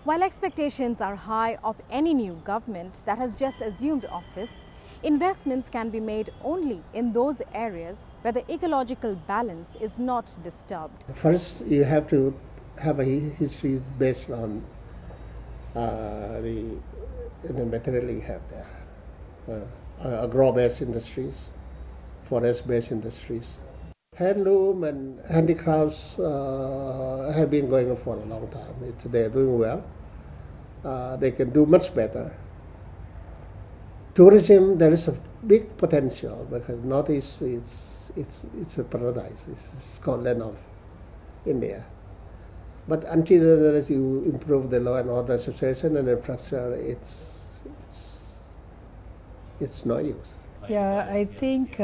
While expectations are high of any new government that has just assumed office, investments can be made only in those areas where the ecological balance is not disturbed. First, you have to have a history based on the material you have there. Agro-based industries, forest-based industries. Handloom and handicrafts have been going on for a long time. They're doing well. They can do much better. Tourism, there is a big potential because Northeast it's a paradise. It's Scotland of India. But until you improve the law and order situation and infrastructure, it's no use. Yeah, I think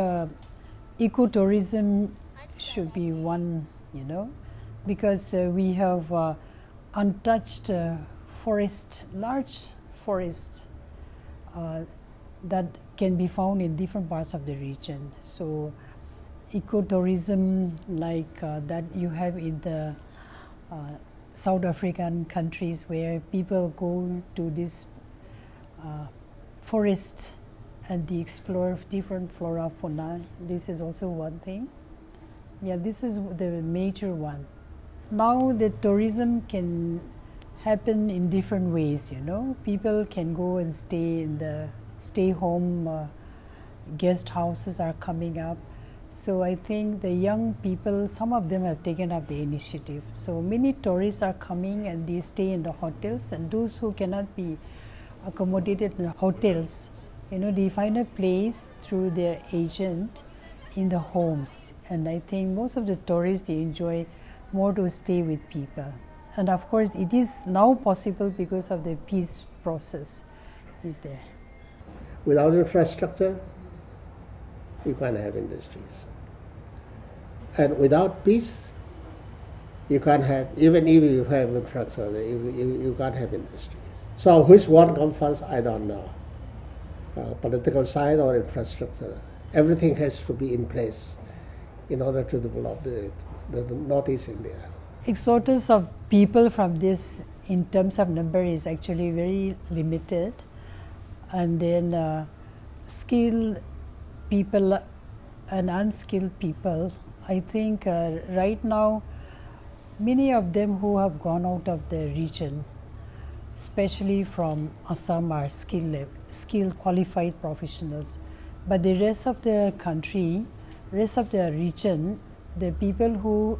ecotourism should be one, because we have untouched forest, large forests that can be found in different parts of the region. So ecotourism like that you have in the South African countries where people go to this forest and they explore different flora, fauna. This is also one thing. Yeah, this is the major one. Now the tourism can happen in different ways, People can go and stay in the stay home guest houses are coming up. So I think the young people, some of them have taken up the initiative. So many tourists are coming and they stay in the hotels, and those who cannot be accommodated in the hotels, they find a place through their agent in the homes. And I think most of the tourists, they enjoy more to stay with people. And of course, it is now possible because of the peace process is there. Without infrastructure, you can't have industries. And without peace, you can't have, even if you have infrastructure, you can't have industry. So which one comes first, I don't know. Political side or infrastructure. Everything has to be in place in order to develop the Northeast India. Exodus of people from this in terms of number is actually very limited. And then skilled people and unskilled people, I think right now many of them who have gone out of the region, especially from Assam, are skilled qualified professionals. But the rest of the country, rest of the region, the people who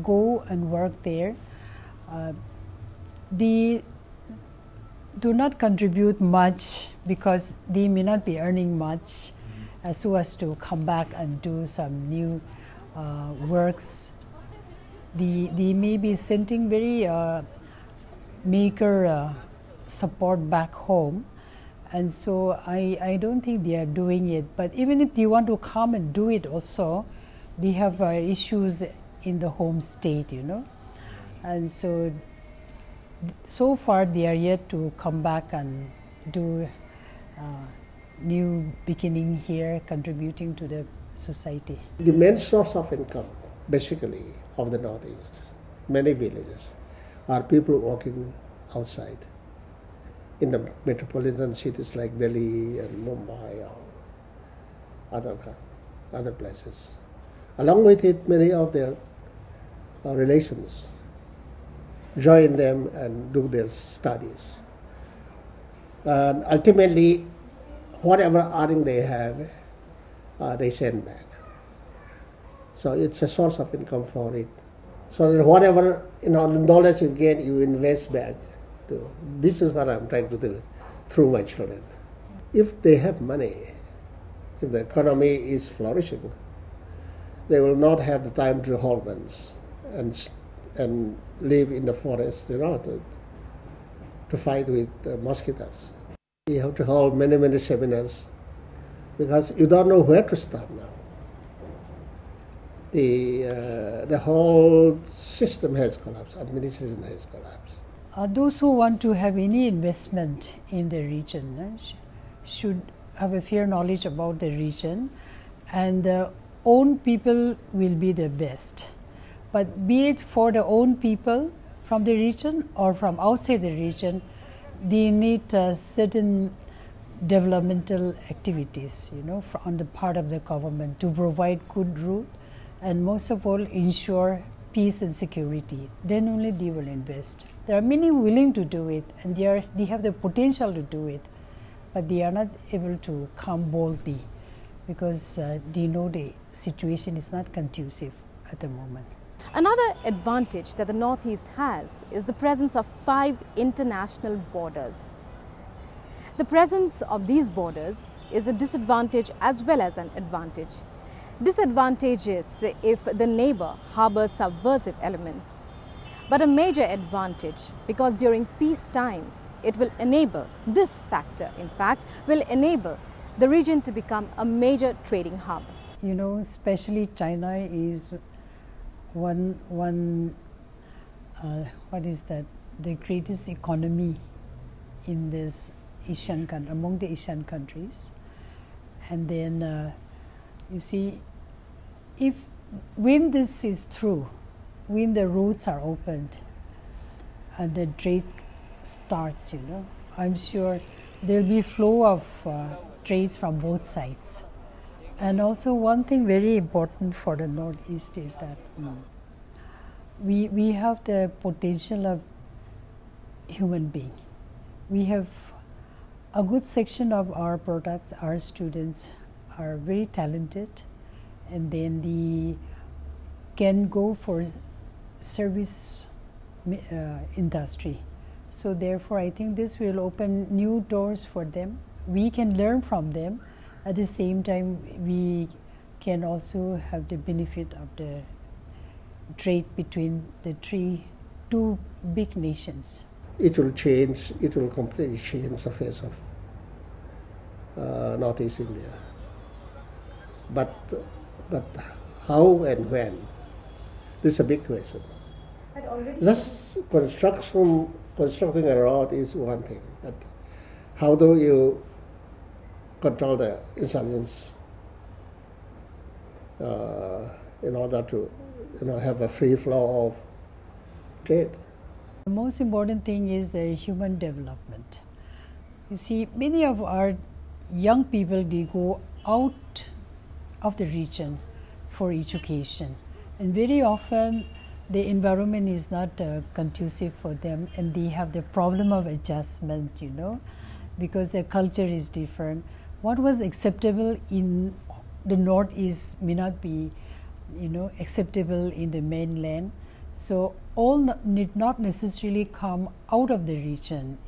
go and work there, they do not contribute much because they may not be earning much so as to come back and do some new works. They may be sending very maker support back home, and so I don't think they are doing it. But even if they want to come and do it also, they have issues in the home state, and so far they are yet to come back and do new beginning here, contributing to the society. The main source of income, basically, of the Northeast, many villages, are people working outside in the metropolitan cities like Delhi and Mumbai or other places. Along with it, many of their relations join them and do their studies. And ultimately, whatever earning they have, they send back. So it's a source of income for it. So that whatever the knowledge you gain, you invest back. This is what I'm trying to do through my children. If they have money, if the economy is flourishing, they will not have the time to hold guns and live in the forest, to fight with mosquitoes. You have to hold many seminars because you don't know where to start now. The whole system has collapsed, administration has collapsed. Those who want to have any investment in the region should have a fair knowledge about the region, and the own people will be the best. But be it for the own people, from the region or from outside the region, they need certain developmental activities, on the part of the government to provide good route and most of all ensure peace and security. Then only they will invest. There are many willing to do it and they have the potential to do it, but they are not able to come boldly because they know the situation is not conducive at the moment. Another advantage that the Northeast has is the presence of 5 international borders. The presence of these borders is a disadvantage as well as an advantage. Disadvantage is if the neighbor harbors subversive elements, but a major advantage because during peacetime it will enable, this factor in fact will enable the region to become a major trading hub. Especially China is one what is that, the greatest economy in this among the Asian countries. And then you see, when this is true, when the roads are opened and the trade starts, I'm sure there will be flow of trades from both sides. And also one thing very important for the Northeast is that we have the potential of human being. We have a good section of our products, our students are very talented, and then they can go for service industry. So therefore, I think this will open new doors for them. We can learn from them. At the same time, we can also have the benefit of the trade between the two big nations. It will completely change the face of Northeast India. But how and when? This is a big question. Just constructing a road is one thing, but how do you control the intelligence in order to have a free flow of trade? The most important thing is the human development. You see, many of our young people, they go out of the region for education, and very often the environment is not conducive for them, and they have the problem of adjustment, because their culture is different. What was acceptable in the Northeast may not be, acceptable in the mainland. So all need not necessarily come out of the region,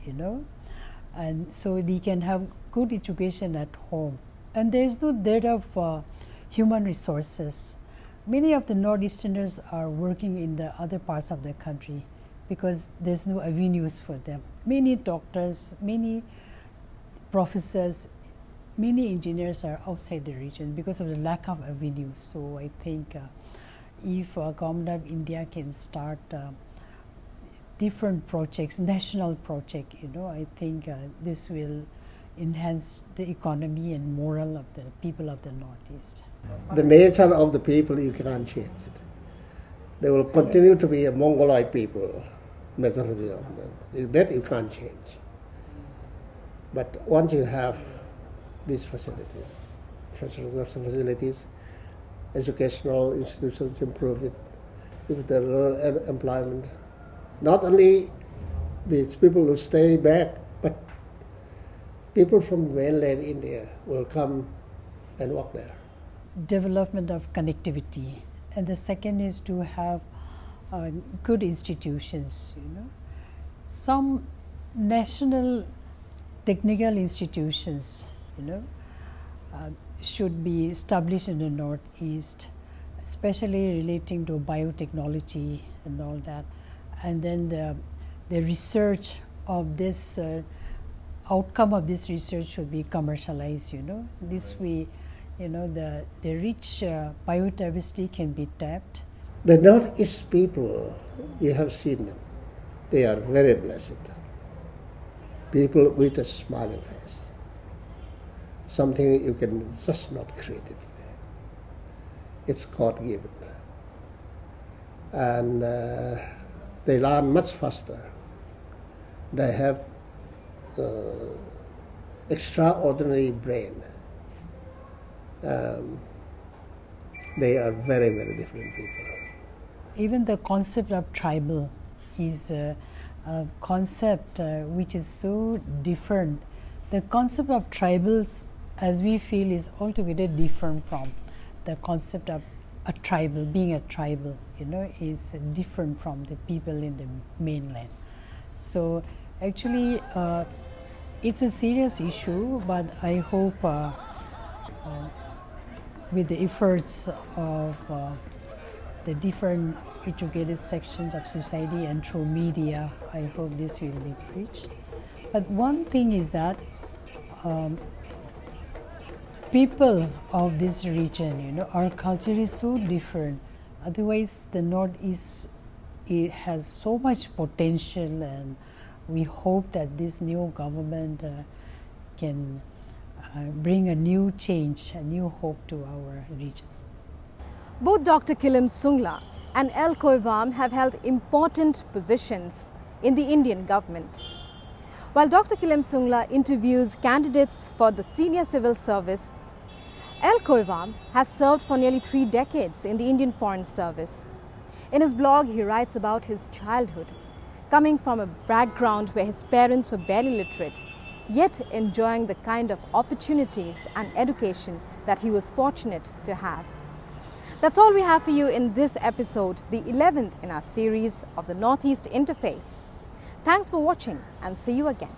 and so they can have good education at home. And there is no dearth of human resources. Many of the Northeasterners are working in the other parts of the country because there's no avenues for them. Many doctors, many professors, many engineers are outside the region because of the lack of avenues. So I think if Government of India can start different projects, national project, I think this will enhance the economy and moral of the people of the Northeast. The nature of the people, you can't change it. They will continue to be a Mongoloid people, majority of them. That you can't change. But once you have these facilities, educational institutions improve it, if there are employment, not only these people will stay back, but people from mainland India will come and work there. Development of connectivity, and the second is to have good institutions. Some national technical institutions, should be established in the Northeast, especially relating to biotechnology and all that. And then the research of this outcome of this research should be commercialized. This way, the rich biodiversity can be tapped. The Northeast people, you have seen them. They are very blessed. People with a smiling face. Something you can just not create it. It's God given. And They learn much faster. They have extraordinary brain. They are very, very different people. Even the concept of tribal is a concept which is so different. The concept of tribals, as we feel, is altogether different from the concept of a tribal. Being a tribal, is different from the people in the mainland. So actually, it's a serious issue, but I hope with the efforts of the different educated sections of society and through media, I hope this will be preached. But one thing is that people of this region, our culture is so different. Otherwise, the Northeast, it has so much potential, and we hope that this new government can bring a new change, a new hope to our region. Both Dr. Kilim Sungla and L. Koivam have held important positions in the Indian government. While Dr. Kilim Sungla interviews candidates for the senior civil service, L. Koivam has served for nearly 3 decades in the Indian Foreign Service. In his blog, he writes about his childhood, coming from a background where his parents were barely literate, yet enjoying the kind of opportunities and education that he was fortunate to have. That's all we have for you in this episode, the 11th in our series of the Northeast Interface. Thanks for watching and see you again.